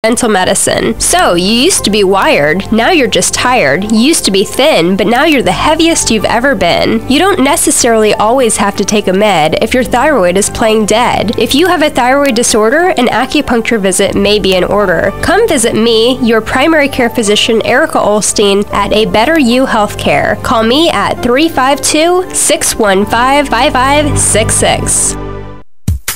Mental medicine. So, you used to be wired, now you're just tired. You used to be thin, but now you're the heaviest you've ever been. You don't necessarily always have to take a med if your thyroid is playing dead. If you have a thyroid disorder, an acupuncture visit may be in order. Come visit me, your primary care physician, Erica Olstein, at A Better You Healthcare. Call me at 352-615-5566.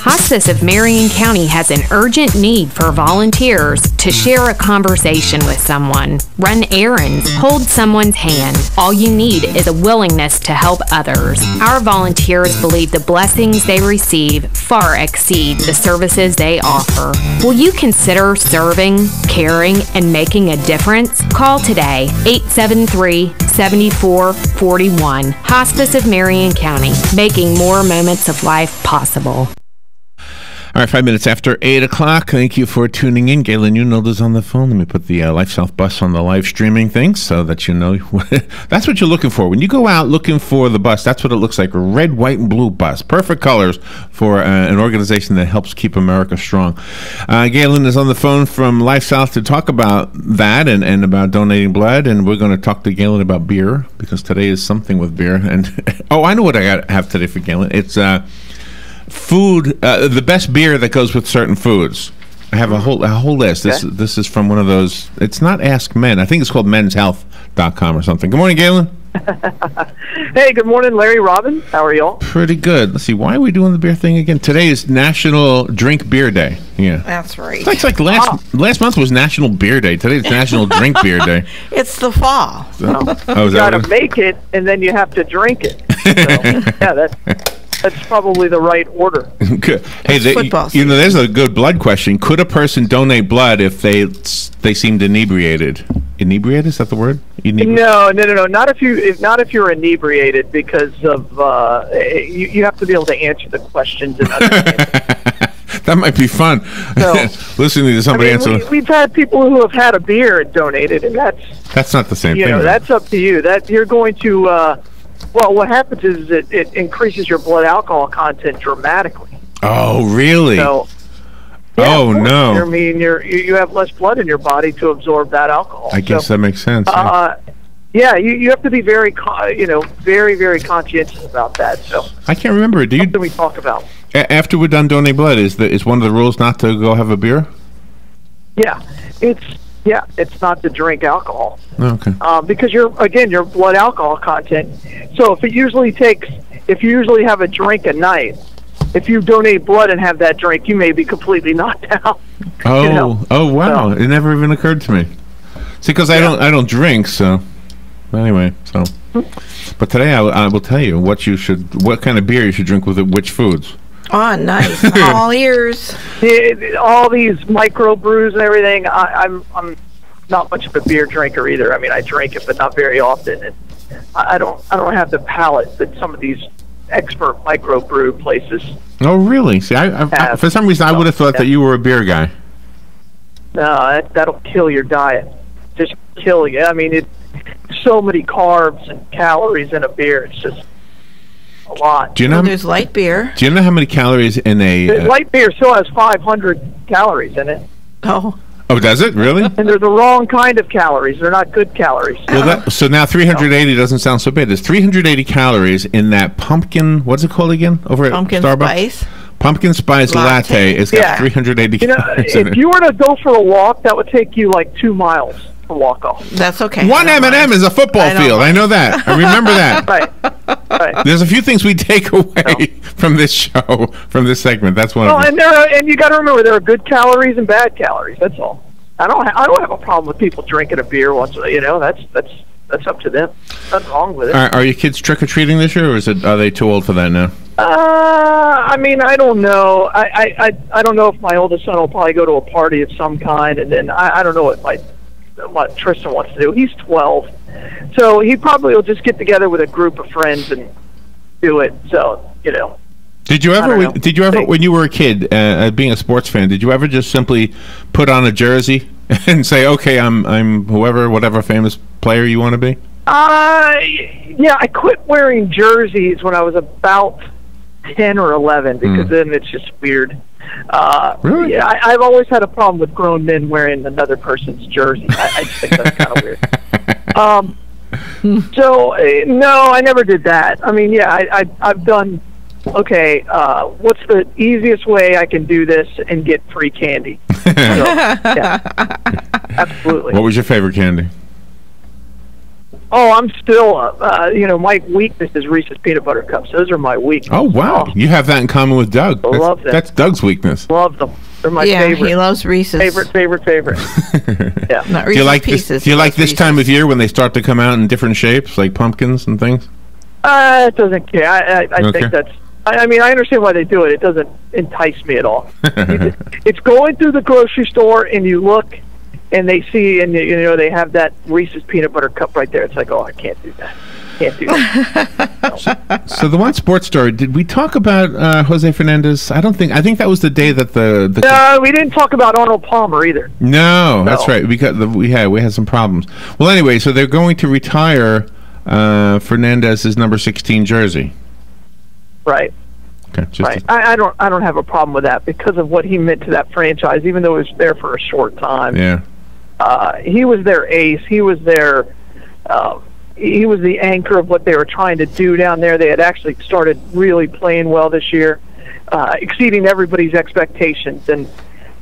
Hospice of Marion County has an urgent need for volunteers to share a conversation with someone, run errands, hold someone's hand. All you need is a willingness to help others. Our volunteers believe the blessings they receive far exceed the services they offer. Will you consider serving, caring, and making a difference? Call today, 873-7441. Hospice of Marion County, making more moments of life possible. All right, 5 minutes after 8 o'clock. Thank you for tuning in. Galen Unold is on the phone. Let me put the LifeSouth bus on the live streaming thing so that you know. That's what you're looking for. When you go out looking for the bus, that's what it looks like, a red, white, and blue bus. Perfect colors for an organization that helps keep America strong. Galen is on the phone from LifeSouth to talk about that and about donating blood, and we're going to talk to Galen about beer, because today is something with beer. And oh, I know what I have today for Galen. It's food, the best beer that goes with certain foods. I have a whole list. Okay. This is from one of those. It's not Ask Men. I think it's called menshealth.com or something. Good morning, Galen. Hey, good morning, Larry, Robin. How are y'all? Pretty good. Let's see. Why are we doing the beer thing again? Today is National Drink Beer Day. Yeah, that's right. It's like last month was National Beer Day. Today's National Drink Beer Day. It's the fall. So, you got to make it, and then you have to drink it. So, yeah, that's probably the right order. Good. Hey, there's a good blood question. Could a person donate blood if they seemed inebriated? Inebriated, is that the word? No. Not if you're inebriated, because of you have to be able to answer the questions and understand. That might be fun. So, listening to somebody answer. We've had people who have had a beer and donated, and that's not the same thing. That's up to you. That you're going to. Well, what happens is it increases your blood alcohol content dramatically. Oh, really? So, yeah, oh, no. I mean, you have less blood in your body to absorb that alcohol. I guess that makes sense. Yeah, you have to be very, very, very conscientious about that. So I can't remember. Something we talk about after we're done donating blood? Is one of the rules not to go have a beer? Yeah, it's not to drink alcohol. Okay. Because your blood alcohol content. So if you usually have a drink a night, if you donate blood and have that drink, you may be completely knocked out. Oh, oh wow! So, it never even occurred to me. See, because I don't drink, so anyway, so. But today I will tell you what kind of beer you should drink with which foods. Oh, nice! All ears. All these micro brews and everything. I'm not much of a beer drinker either. I mean, I drink it, but not very often. And I don't have the palate that some of these expert microbrew places. Oh, really? See, I for some reason I would have thought that you were a beer guy. No, that'll kill your diet. Just kill you. I mean, so many carbs and calories in a beer. It's just a lot. Do you know? There's light beer. Do you know how many calories in a light beer still has 500 calories in it? Oh. Oh, does it really? And they're the wrong kind of calories. They're not good calories. Well, so now 380 doesn't sound so bad. There's 380 calories in that pumpkin. What's it called again? Over at pumpkin Starbucks. Spice. Pumpkin spice latte. It's got 380 calories in it. If you were to go for a walk, that would take you like 2 miles to walk off. That's okay. One M&M is a football field. I know that. I remember that. Right. There's a few things we take away from this show, from this segment. That's one of them. And you got to remember, there are good calories and bad calories. That's all. I don't have a problem with people drinking a beer once. That's up to them. Nothing wrong with it. Are your kids trick or treating this year, or are they too old for that now? I mean, I don't know. I don't know if my oldest son will probably go to a party of some kind, and then I don't know what Tristan wants to do. He's 12, so he probably will just get together with a group of friends and do it. So Did you ever, when you were a kid, being a sports fan, did you ever just simply put on a jersey and say, "Okay, I'm whatever famous player you want to be"? Yeah, I quit wearing jerseys when I was about 10 or 11 because then it's just weird. Really? Yeah, I've always had a problem with grown men wearing another person's jersey. I just think that's kind of weird. So no, I never did that. I mean, yeah, I've done. Okay, what's the easiest way I can do this and get free candy? So, yeah, absolutely. What was your favorite candy? Oh, I'm still, my weakness is Reese's peanut butter cups. Those are my weakness. Oh, wow. You have that in common with Doug. I love them. That's Doug's weakness. Love them. They're my Yeah, favorite. he loves Reese's. Favorite. Yeah. Not Do you Reese's like Pieces. this? Do you He like loves this time Reese's. of year when they start to come out in different shapes, like pumpkins and things? It doesn't care. I Okay. think that's. I mean, I understand why they do it. It doesn't entice me at all. It's going through the grocery store and you look, and they see, and they have that Reese's peanut butter cup right there. It's like, oh, I can't do that. Can't do that. So the one sports story, did we talk about Jose Fernandez? I think that was the day that the No, we didn't talk about Arnold Palmer either. No, that's right. Because we had some problems. Well, anyway, so they're going to retire Fernandez's number 16 jersey. Right. Okay, Right. I don't have a problem with that because of what he meant to that franchise, even though he was there for a short time. Yeah. He was their ace. He was their he was the anchor of what they were trying to do down there. They had actually started really playing well this year, exceeding everybody's expectations. And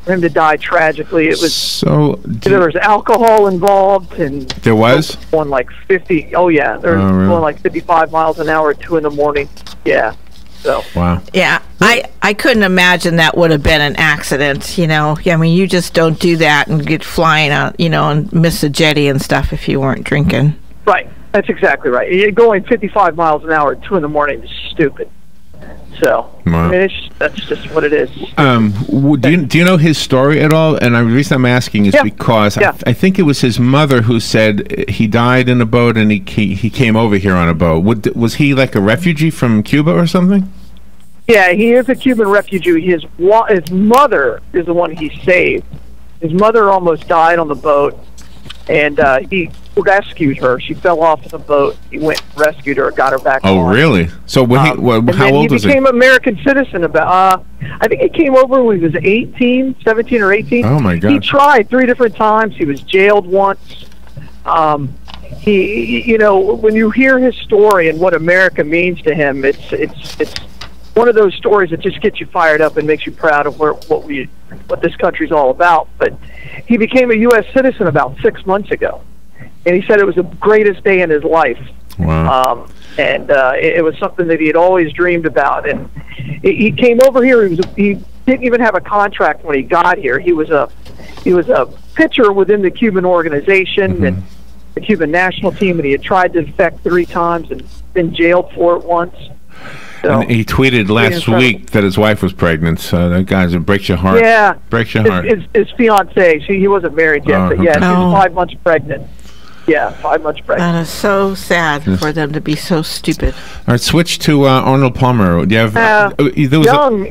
for him to die tragically, it was there was alcohol involved, and there was going like 50. Oh yeah, there was going like 55 miles an hour at 2 a.m. Yeah. So. Wow. Yeah, I couldn't imagine that would have been an accident. I mean, you just don't do that and get flying out, and miss a jetty and stuff if you weren't drinking. Right. That's exactly right. You're going 55 miles an hour at 2 a.m. is stupid. So, wow. I mean, that's just what it is. Do you know his story at all? And the reason I'm asking is because I think it was his mother who said he died in a boat and he came over here on a boat. Was he like a refugee from Cuba or something? Yeah, he is a Cuban refugee. His mother is the one he saved. His mother almost died on the boat, and he rescued her. She fell off the boat. He went and rescued her, got her back on. Oh, really? So how old was he? He became an American citizen about, I think he came over when he was 17 or 18. Oh, my God. He tried 3 different times. He was jailed once. When you hear his story and what America means to him, it's one of those stories that just gets you fired up and makes you proud of what this country's all about. But he became a U.S. citizen about 6 months ago. And he said it was the greatest day in his life. Wow. It was something that he had always dreamed about. And he came over here. He didn't even have a contract when he got here. He was a pitcher within the Cuban organization and the Cuban national team, and he had tried to defect 3 times and been jailed for it once. So, and he tweeted last week that his wife was pregnant. So that guys, it breaks your heart. Yeah, breaks your heart. His fiance, he wasn't married yet, but yeah, she was 5 months pregnant. Yeah, 5 months pregnant. That is so sad for them to be so stupid. All right, switch to Arnold Palmer. Do you have young?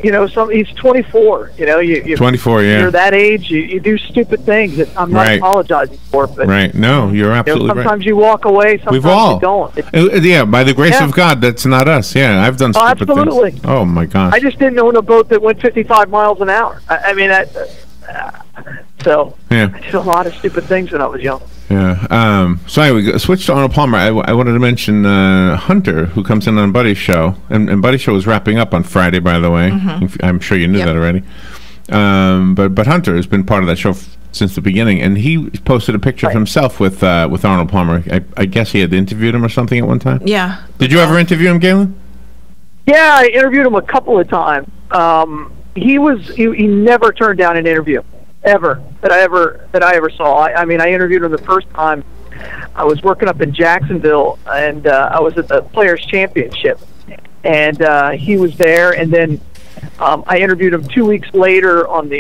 He's 24. 24. Yeah, you're that age. You do stupid things that I'm not apologizing for. But right? No, you're absolutely right. Sometimes you walk away. Sometimes you don't. Yeah, by the grace of God, that's not us. Yeah, I've done stupid things. Oh my gosh! I just didn't own a boat that went 55 miles an hour. I did a lot of stupid things when I was young. Yeah. So anyway, switch to Arnold Palmer. I wanted to mention Hunter, who comes in on Buddy's show, and Buddy's show is wrapping up on Friday, by the way. I'm sure you knew that already. But Hunter has been part of that show since the beginning, and he posted a picture of himself with Arnold Palmer. I guess he had interviewed him or something at one time. Yeah. Did you ever interview him, Galen? Yeah, I interviewed him a couple of times. He never turned down an interview. Ever that I ever saw. I mean, I interviewed him the first time. I was working up in Jacksonville, and I was at the Players Championship, and he was there. And then I interviewed him 2 weeks later on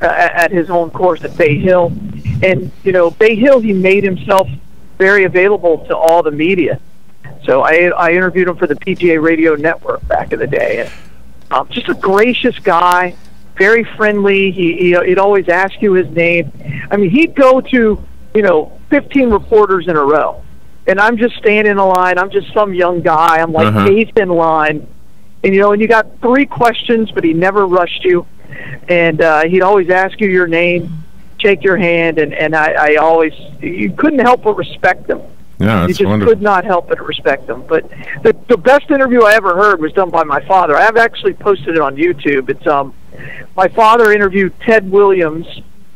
at his own course at Bay Hill. And Bay Hill, he made himself very available to all the media. So I interviewed him for the PGA Radio Network back in the day. And, just a gracious guy. Very friendly. He'd always ask you his name. I mean, he'd go to 15 reporters in a row, and I'm just standing in line. I'm just some young guy. I'm like eighth in line, And and you got 3 questions, but he never rushed you, and he'd always ask you your name, shake your hand, and I always, you couldn't help but respect him. Yeah, you that's just wonderful. could not help but respect them. But the best interview I ever heard was done by my father. I have actually posted it on YouTube. It's my father interviewed Ted Williams,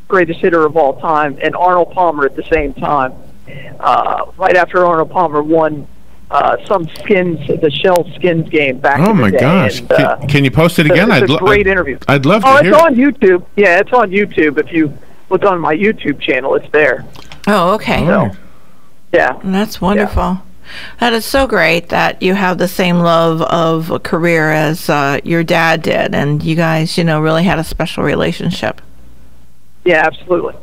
greatest hitter of all time, and Arnold Palmer at the same time. Right after Arnold Palmer won the Shell Skins game back in the day. Oh my gosh! And, can you post it again? It's a great interview. I'd love to hear it's it. on YouTube. Yeah, it's on YouTube. If you look on my YouTube channel, it's there. Oh, okay. Oh. Yeah. That's wonderful. Yeah. That is so great that you have the same love of a career as your dad did, and you guys, really had a special relationship. Yeah, absolutely.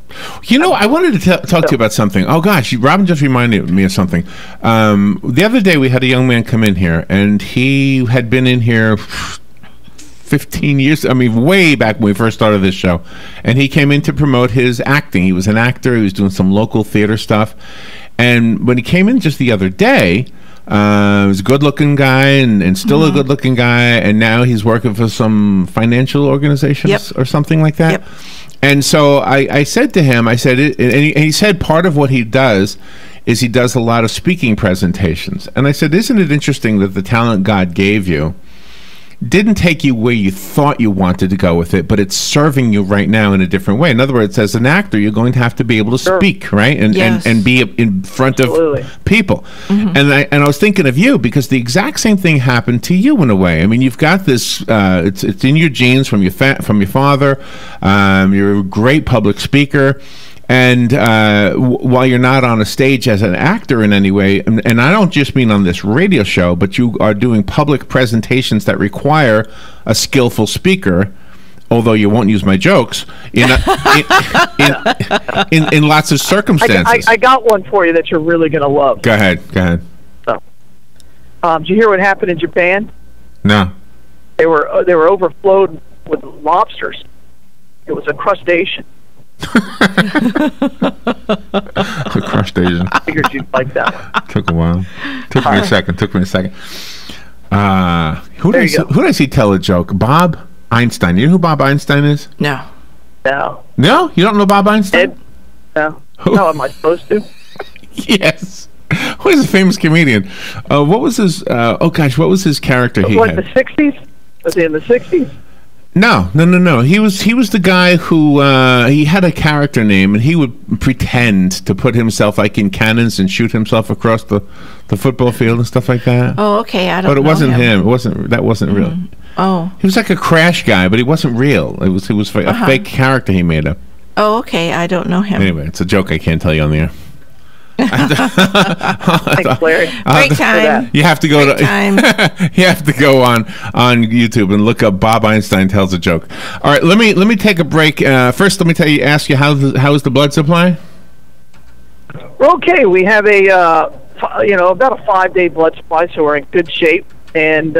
I wanted to talk to you about something. Oh gosh, Robin just reminded me of something. The other day we had a young man come in here, and he had been in here 15 years, way back when we first started this show, and he came in to promote his acting. He was an actor. He was doing some local theater stuff. And when he came in just the other day, he was a good-looking guy and still a good-looking guy, and now he's working for some financial organizations or something like that. Yep. And so I said to him, and he said part of what he does is he does a lot of speaking presentations. And I said, isn't it interesting that the talent God gave you didn't take you where you thought you wanted to go with it, but it's serving you right now in a different way. In other words, as an actor, you're going to have to be able to speak, right? And be in front of people. Mm-hmm. And I was thinking of you because the exact same thing happened to you in a way. You've got this, it's in your genes from your father. You're a great public speaker. And while you're not on a stage as an actor in any way, and I don't just mean on this radio show, but you are doing public presentations that require a skillful speaker, although you won't use my jokes, in lots of circumstances. I got one for you that you're really going to love. Go ahead. So, did you hear what happened in Japan? No. They were overflowed with lobsters. It was a crustacean. A crustacean. I figured you'd like that one. Took a while. Took me a second. Who did I see tell a joke? Bob Einstein. You know who Bob Einstein is? No. No. No? You don't know Bob Einstein? No. Who? No, am I supposed to? Yes. Who is a famous comedian? What was his? What was his character he had? The 60s? Was he in the 60s? No. He was the guy who he had a character name, and he would pretend to put himself like in cannons and shoot himself across the football field and stuff like that. Oh, okay. I don't know. But it wasn't him. That wasn't real. Oh. He was like a crash guy, but he wasn't real. It was a fake character he made up. Oh, okay. I don't know him. Anyway, it's a joke I can't tell you on the air. Thanks, Larry. Great time. You have to go time. You have to go on YouTube and look up Bob Einstein tells a joke. All right, let me take a break. First, let me ask you how is the blood supply? Okay, we have about a 5-day blood supply, so we're in good shape. And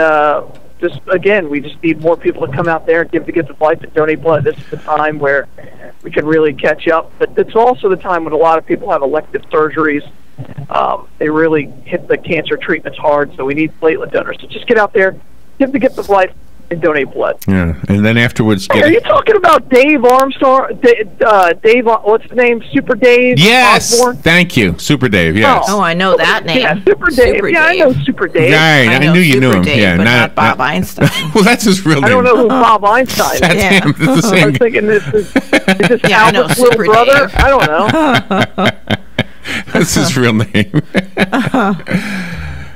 we just need more people to come out there and give the gift of life and donate blood. This is the time where we can really catch up. But it's also the time when a lot of people have elective surgeries. They really hit the cancer treatments hard, so we need platelet donors. So just get out there, give the gift of life, and donate blood. Yeah, and then afterwards Are you talking about Dave Armstrong? Dave, what's his name? Super Dave? Yes, Osborne? Thank you, Super Dave. Yes. Oh, I know that name. Yeah, Super Dave. I know Super Dave. Right, I knew you knew him. Dave, but not Bob Einstein. Well, that's his real name. I don't know who Bob Einstein is. That's him. It's the same. I was thinking this is Albert's little Super brother. Dave. I don't know. That's his real name.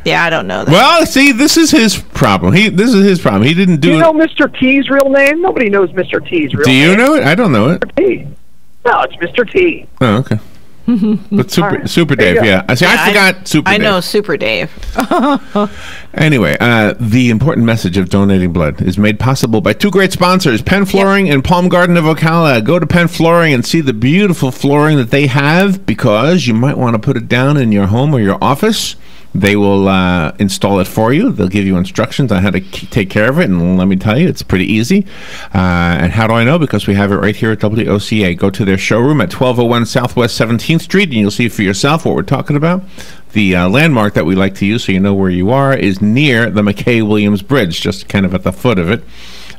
Yeah, I don't know that. Well, see, this is his problem. This is his problem. He didn't do Do you it. know Mr. T's real name? Nobody knows Mr. T's real name. Do you know it? I don't know it. Mr. T. No, it's Mr. T. Oh, okay. But Super There you Dave, go. yeah. See, I forgot Super Dave. I know Super Dave. Anyway, the important message of donating blood is made possible by two great sponsors, Penn Flooring and Palm Garden of Ocala. Go to Penn Flooring and see the beautiful flooring that they have, because you might want to put it down in your home or your office. They will install it for you. They'll give you instructions on how to take care of it, and let me tell you, it's pretty easy. And how do I know? Because we have it right here at WOCA. Go to their showroom at 1201 Southwest 17th Street, and you'll see for yourself what we're talking about. The landmark that we like to use so you know where you are is near the McKay-Williams Bridge, just kind of at the foot of it.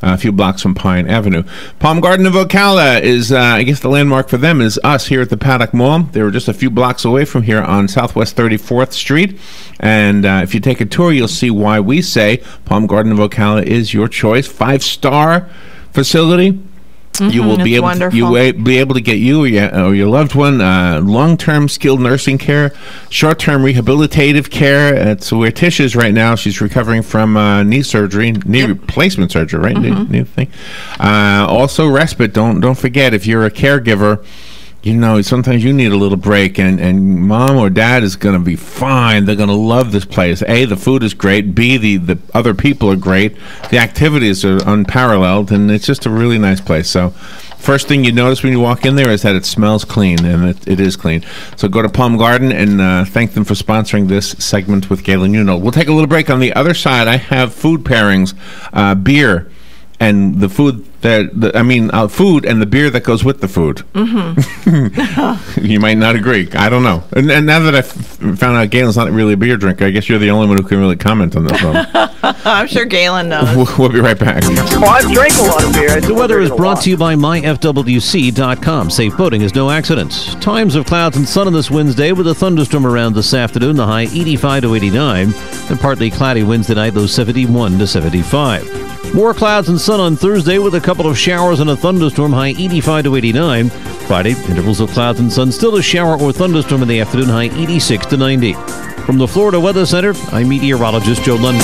A few blocks from Pine Avenue. Palm Garden of Ocala is, I guess the landmark for them is us here at the Paddock Mall. They were just a few blocks away from here on Southwest 34th Street. And if you take a tour, you'll see why we say Palm Garden of Ocala is your choice. 5-star facility. You will be able to get you or your loved one long-term skilled nursing care, short-term rehabilitative care. It's where Tish is right now. She's recovering from knee replacement surgery, right? New thing. Also respite. Don't forget, if you're a caregiver, sometimes you need a little break, and mom or dad is going to be fine. They're going to love this place. A, the food is great. B, the other people are great. The activities are unparalleled, and it's just a really nice place. So first thing you notice when you walk in there is that it smells clean, and it is clean. So go to Palm Garden and thank them for sponsoring this segment with Galen Unold. We'll take a little break. On the other side, I have food pairings, beer, and the food food and the beer that goes with the food. You might not agree. I don't know. And now that I've found out Galen's not really a beer drinker, I guess you're the only one who can really comment on this one. I'm sure Galen knows. We'll be right back. Well, I've drank a lot of beer. The weather is brought to you by myfwc.com. Safe boating is no accident. Times of clouds and sun on this Wednesday with a thunderstorm around this afternoon. The high 85 to 89. And partly cloudy Wednesday night, low 71 to 75. More clouds and sun on Thursday with a couple of showers and a thunderstorm, high 85 to 89. Friday, intervals of clouds and sun, still a shower or thunderstorm in the afternoon, high 86 to 90. From the Florida Weather Center, I'm meteorologist Joe Lundberg.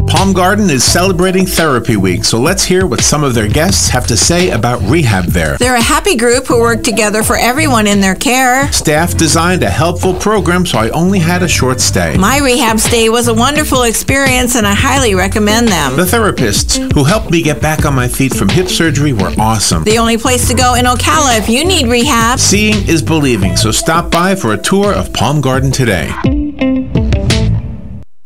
Palm Garden is celebrating Therapy Week, so let's hear what some of their guests have to say about rehab there. They're a happy group who work together for everyone in their care. Staff designed a helpful program, so I only had a short stay. My rehab stay was a wonderful experience, and I highly recommend them. The therapists who helped me get back on my feet from hip surgery were awesome. The only place to go in Ocala if you need rehab. Seeing is believing, so stop by for a tour of Palm Garden today.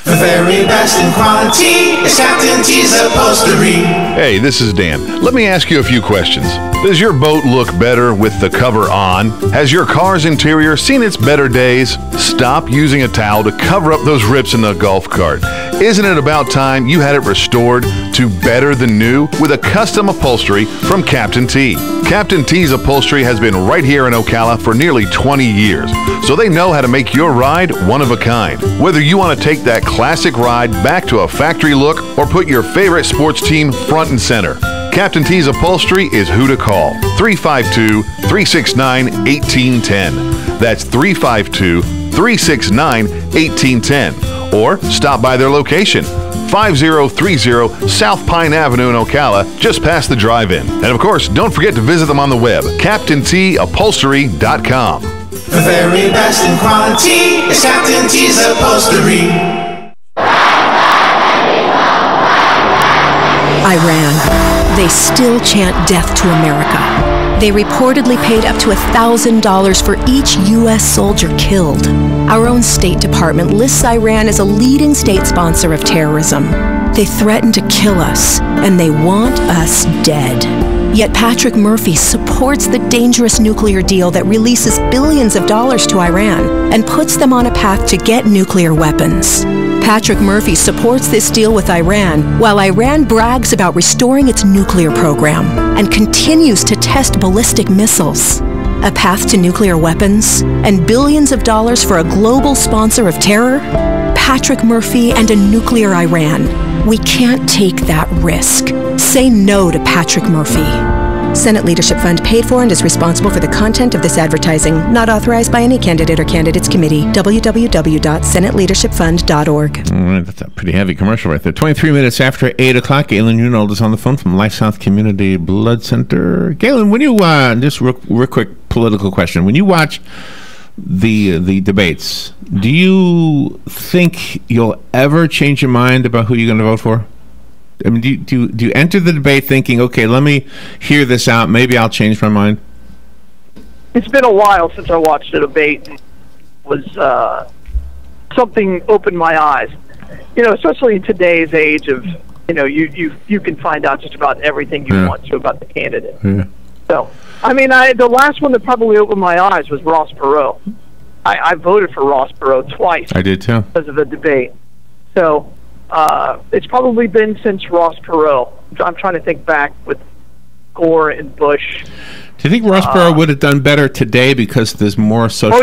The very best in quality is Captain T's Upholstery. Hey, this is Dan. Let me ask you a few questions. Does your boat look better with the cover on? Has your car's interior seen its better days? Stop using a towel to cover up those rips in the golf cart. Isn't it about time you had it restored to better than new with a custom upholstery from Captain T? Captain T's Upholstery has been right here in Ocala for nearly 20 years, so they know how to make your ride one of a kind. Whether you want to take that classic ride back to a factory look or put your favorite sports team front and center, Captain T's Upholstery is who to call. 352-369-1810. That's 352-369-1810. Or stop by their location, 5030 South Pine Avenue in Ocala, just past the drive-in. And of course, don't forget to visit them on the web, CaptainTUpholstery.com. The very best in quality is Captain T's Upholstery. Iran. They still chant death to America. They reportedly paid up to $1,000 for each U.S. soldier killed. Our own State Department lists Iran as a leading state sponsor of terrorism. They threaten to kill us, and they want us dead. Yet Patrick Murphy supports the dangerous nuclear deal that releases billions of dollars to Iran and puts them on a path to get nuclear weapons. Patrick Murphy supports this deal with Iran, while Iran brags about restoring its nuclear program and continues to test ballistic missiles. A path to nuclear weapons and billions of dollars for a global sponsor of terror? Patrick Murphy and a nuclear Iran. We can't take that risk. Say no to Patrick Murphy. Senate Leadership Fund paid for and is responsible for the content of this advertising, not authorized by any candidate or candidates committee. www.senateleadershipfund.org. All right, that's a pretty heavy commercial right there. 23 minutes after 8 o'clock, Galen Unold is on the phone from LifeSouth Community Blood Center. Galen, when you, just real quick political question. When you watch the debates, do you think you'll ever change your mind about who you're going to vote for? I mean, do you enter the debate thinking, okay, let me hear this out, maybe I'll change my mind? it's been a while since I watched a debate. It was something opened my eyes. You know, especially in today's age of, you know, you can find out just about everything you want to about the candidate. Yeah. So, I mean, the last one that probably opened my eyes was Ross Perot. I voted for Ross Perot twice. I did too. Because of the debate. So, it's probably been since Ross Perot. I'm trying to think back with Gore and Bush. Do you think Ross Perot would have done better today because there's more social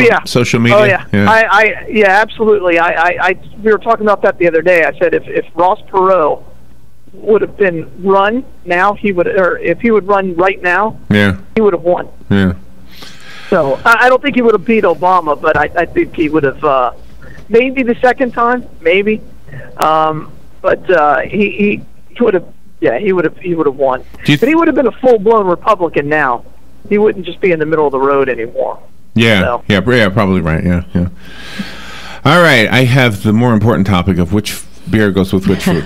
media? Oh yeah. Yeah, absolutely. We were talking about that the other day. I said if Ross Perot would have been run now, if he would run right now, he would have won. Yeah. So I don't think he would have beat Obama, but I think he would have maybe the second time, maybe. But he would have. Yeah, he would have won. But he would have been a full-blown Republican now. He wouldn't just be in the middle of the road anymore. Yeah, So. yeah, probably right. Yeah. All right, I have the more important topic of which beer goes with which food.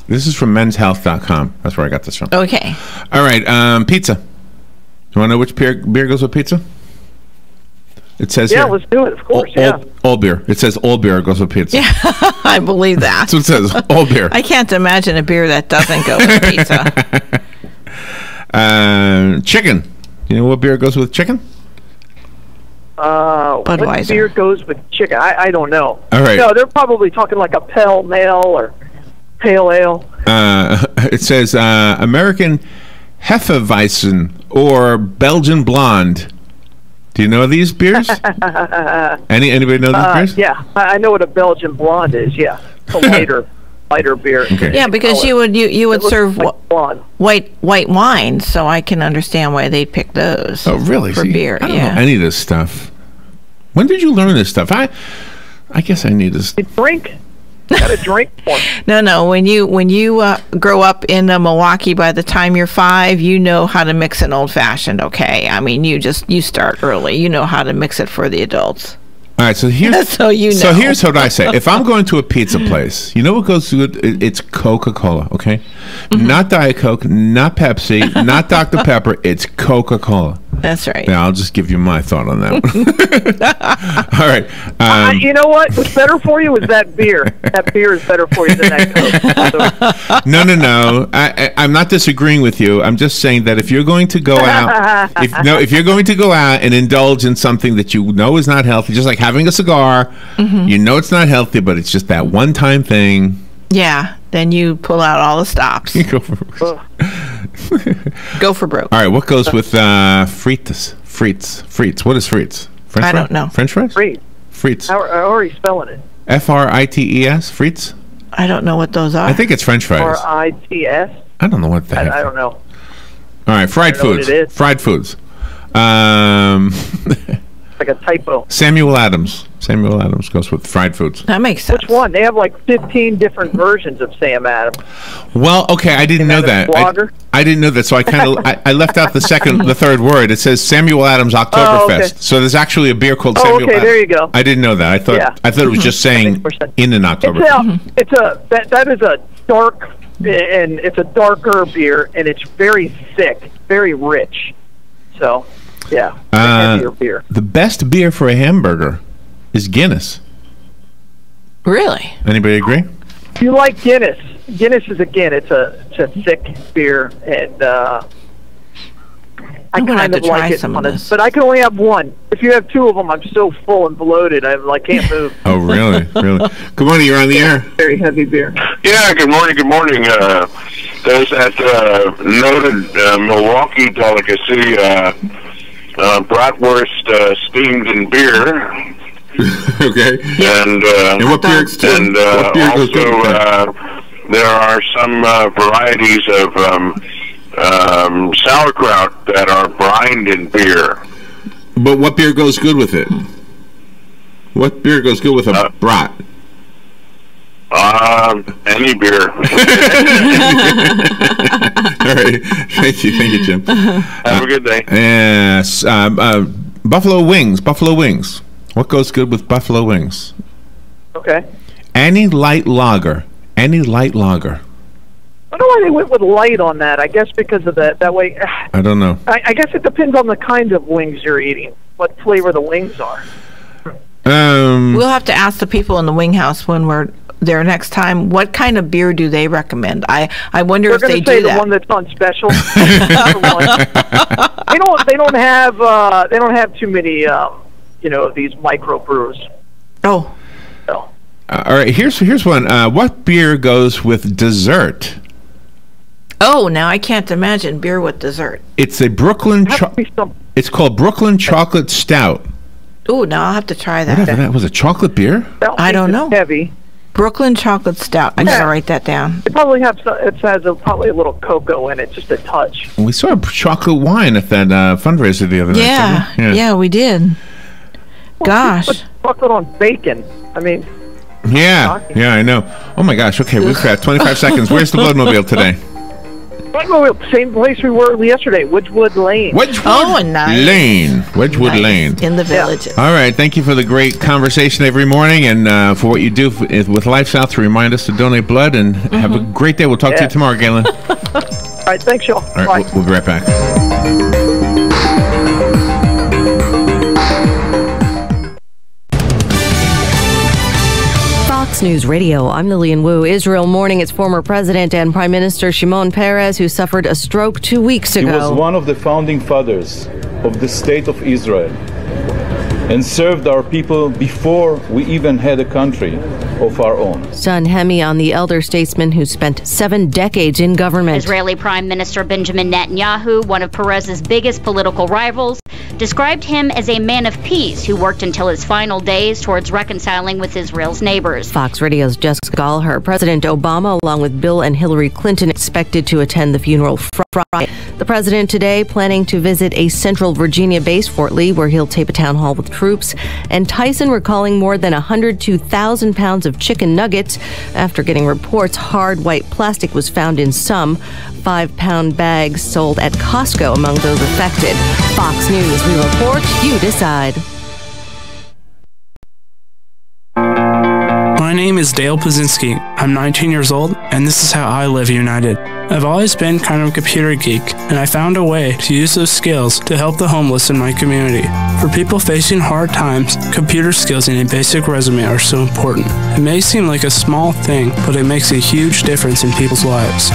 This is from menshealth.com. That's where I got this from. Okay. All right, pizza. You want to know which beer goes with pizza? It says Yeah, here, let's do it, of course, all beer. It says all beer goes with pizza. Yeah, I believe that. That's what it says, all beer. I can't imagine a beer that doesn't go with pizza. Chicken. You know what beer goes with chicken? What Budweiser. beer goes with chicken? I don't know. All right. No, they're probably talking like a pale ale or pale ale. It says American Hefeweizen or Belgian Blonde. Do you know these beers? Anybody know these beers? Yeah, I know what a Belgian Blonde is. Yeah, it's a lighter beer. Okay. Yeah, because you would serve blonde. white wine, so I can understand why they pick those. Oh, really? For beer, I don't know any of this stuff. When did you learn this stuff? I guess I need this. You drink. Got a drink for it. No. When you grow up in Milwaukee, by the time you're 5, you know how to mix an old fashioned. Okay, I mean you start early. You know how to mix it for the adults. All right, so here's So you know. So here's what I say: if I'm going to a pizza place, you know what goes with it? It's Coca-Cola, okay? Mm-hmm. Not Diet Coke, not Pepsi, not Dr. Pepper. It's Coca-Cola. That's right. Yeah, I'll just give you my thought on that one. All right. You know what? What's better for you is that beer. That beer is better for you than that Coke. No. I'm not disagreeing with you. I'm just saying that if you're going to go out, if you're going to go out and indulge in something that you know is not healthy, just like having a cigar, you know it's not healthy, but it's just that one-time thing. Yeah. Then you pull out all the stops. Go for broke. All right, what goes with frites? Frites. What is frites? French I fry? don't know. French fries? Frites. How are you spelling it? Frites? Frites? I don't know what those are. I think it's French fries. RITS? I don't know what the heck. I don't know. All right, fried foods. Fried foods. Like a typo. Samuel Adams goes with fried foods. That makes sense. Which one? They have like 15 different versions of Sam Adams. Well, okay, I didn't know that. I didn't know that, so I kind of I left out the third word. It says Samuel Adams Oktoberfest. Okay. So there's actually a beer called Samuel Adams. There you go. I didn't know that. I thought it was just saying in an Oktoberfest. That is a dark, and it's a darker beer, and it's very thick, very rich. So, yeah, heavier beer. The best beer for a hamburger is Guinness. Really? Anybody agree? You like Guinness? Guinness is it's a thick beer, and I kind of like it on it. But I can only have one. If you have two of them, I'm so full and bloated, I can't move. Oh, really? Really? Good morning. You're on the air. Very heavy beer. Yeah. Good morning. Good morning. There's that noted Milwaukee delicacy, bratwurst steamed in beer. Okay. And what beer? And also there are some varieties of sauerkraut that are brined in beer. But what beer goes good with it? What beer goes good with a brat? Any beer. All right. Thank you, Jim. Have a good day. Yes. Buffalo wings. What goes good with buffalo wings? Okay. Any light lager. I don't know why they went with light on that. I guess because of that way. I don't know. I guess it depends on the kind of wings you're eating, what flavor the wings are. We'll have to ask the people in the wing house when we're there next time. What kind of beer do they recommend? I wonder if they do that. The one that's on special. They don't have too many these microbrews. Oh. So. All right. Here's one. What beer goes with dessert? Oh, now I can't imagine beer with dessert. It's a Brooklyn. It's called Brooklyn Chocolate Stout. Oh, now I'll have to try that. Whatever that was, a chocolate beer? I don't know. Heavy. Brooklyn Chocolate Stout. I gotta write that down. It probably has probably a little cocoa in it, just a touch. We saw chocolate wine at that fundraiser the other night. Yeah, we did. Gosh. Put chocolate on bacon. I mean. Yeah, I know. Oh my gosh. Okay, we've got 25 seconds. Where's the Bloodmobile today? Same place we were yesterday, Wedgwood Lane. Wedgwood Lane. Wedgwood Lane. In the Villages. All right. Thank you for the great conversation every morning and for what you do with LifeSouth to remind us to donate blood. And have a great day. We'll talk to you tomorrow, Galen. All right. Thanks, y'all. All right. We'll be right back. Fox News Radio, I'm Lillian Wu. Israel mourning its former president and Prime Minister Shimon Peres, who suffered a stroke 2 weeks ago. He was one of the founding fathers of the State of Israel and served our people before we even had a country of our own. Son Hemi on the elder statesman who spent 7 decades in government. Israeli Prime Minister Benjamin Netanyahu, one of Perez's biggest political rivals, described him as a man of peace who worked until his final days towards reconciling with Israel's neighbors. Fox Radio's Jessica Gallagher. President Obama, along with Bill and Hillary Clinton, expected to attend the funeral Friday. The president today planning to visit a Central Virginia base, Fort Lee, where he'll tape a town hall with troops. And Tyson recalling more than 102,000 pounds of chicken nuggets after getting reports hard white plastic was found in some 5-pound bags sold at Costco among those affected. Fox News, we report, you decide. My name is Dale Pazinski. I'm 19 years old, and this is how I live united. I've always been kind of a computer geek, and I found a way to use those skills to help the homeless in my community. For people facing hard times, computer skills and a basic resume are so important. It may seem like a small thing, but it makes a huge difference in people's lives.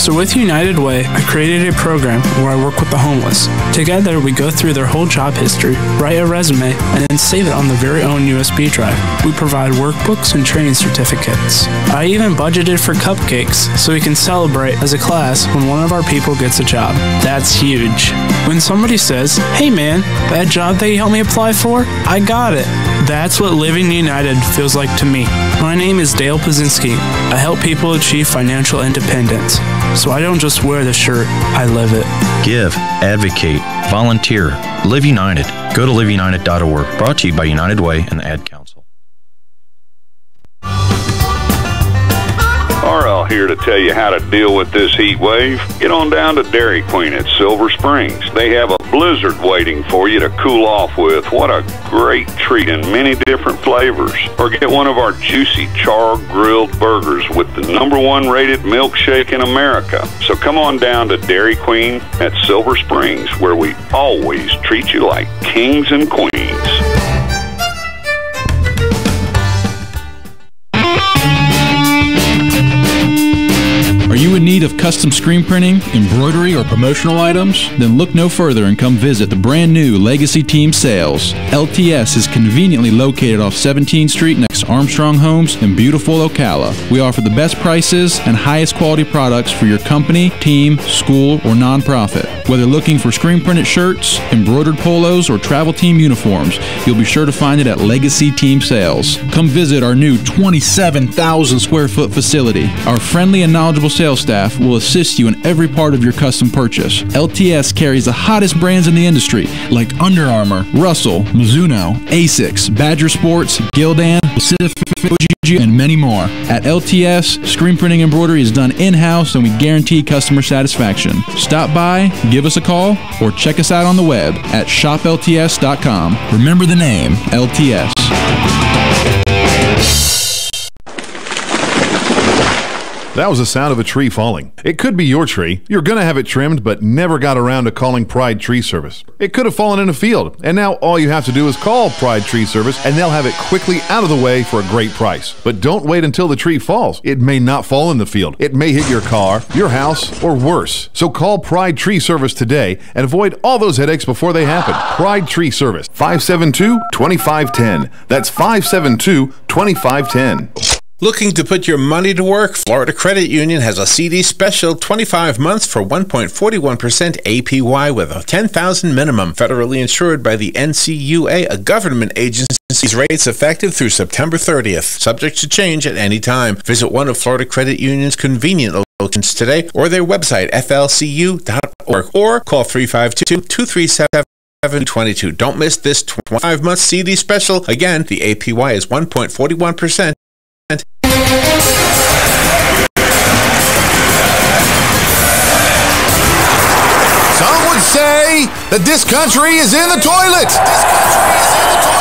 So with United Way, I created a program where I work with the homeless. Together, we go through their whole job history, write a resume, and then save it on their very own USB drive. We provide workbooks and training certificates. I even budgeted for cupcakes so we can celebrate as a class when one of our people gets a job. That's huge. When somebody says, "Hey man, that job that you helped me apply for, I got it." That's what Living United feels like to me. My name is Dale Pazinski. I help people achieve financial independence. So I don't just wear the shirt, I live it. Give, advocate, volunteer, Live United. Go to liveunited.org. Brought to you by United Way and the Ad Council. RL here to tell you how to deal with this heat wave. Get on down to Dairy Queen at Silver Springs. They have a blizzard waiting for you to cool off with. What a great treat in many different flavors. Or get one of our juicy char-grilled burgers with the #1 rated milkshake in America. So come on down to Dairy Queen at Silver Springs, where we always treat you like kings and queens. Are you in need of custom screen printing, embroidery, or promotional items? Then look no further and come visit the brand new Legacy Team Sales. LTS is conveniently located off 17th Street next to Armstrong Homes in beautiful Ocala. We offer the best prices and highest quality products for your company, team, school, or nonprofit. Whether looking for screen printed shirts, embroidered polos, or travel team uniforms, you'll be sure to find it at Legacy Team Sales. Come visit our new 27,000 square foot facility. Our friendly and knowledgeable sales staff will assist you in every part of your custom purchase. LTS carries the hottest brands in the industry like Under Armour, Russell, Mizuno, Asics, Badger Sports, Gildan, Pacific, and many more. At LTS, screen printing embroidery is done in-house and we guarantee customer satisfaction. Stop by, give us a call, or check us out on the web at shoplts.com. Remember the name, LTS. That was the sound of a tree falling. It could be your tree. You're going to have it trimmed, but never got around to calling Pride Tree Service. It could have fallen in a field, and now all you have to do is call Pride Tree Service, and they'll have it quickly out of the way for a great price. But don't wait until the tree falls. It may not fall in the field. It may hit your car, your house, or worse. So call Pride Tree Service today and avoid all those headaches before they happen. Pride Tree Service, 572-2510. That's 572-2510. Looking to put your money to work? Florida Credit Union has a CD special, 25 months for 1.41% APY with a $10,000 minimum. Federally insured by the NCUA, a government agency. Rates effective through September 30th. Subject to change at any time. Visit one of Florida Credit Union's convenient locations today or their website, flcu.org, or call 352-237-22. Don't miss this 25-month CD special. Again, the APY is 1.41%. Some would say that this country is in the toilet.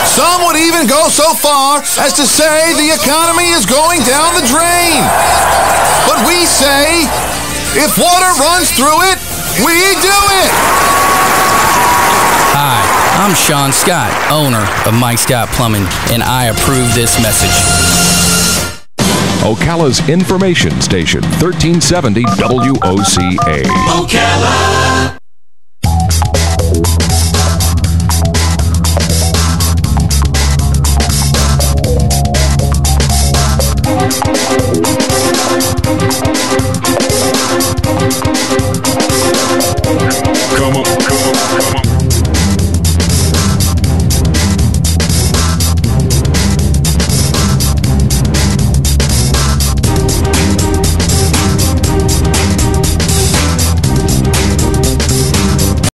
Some would even go so far as to say the economy is going down the drain. But we say, if water runs through it, we do it. Hi, I'm Sean Scott, owner of Mike Scott Plumbing, and I approve this message. Ocala's information station, 1370 WOCA. Ocala.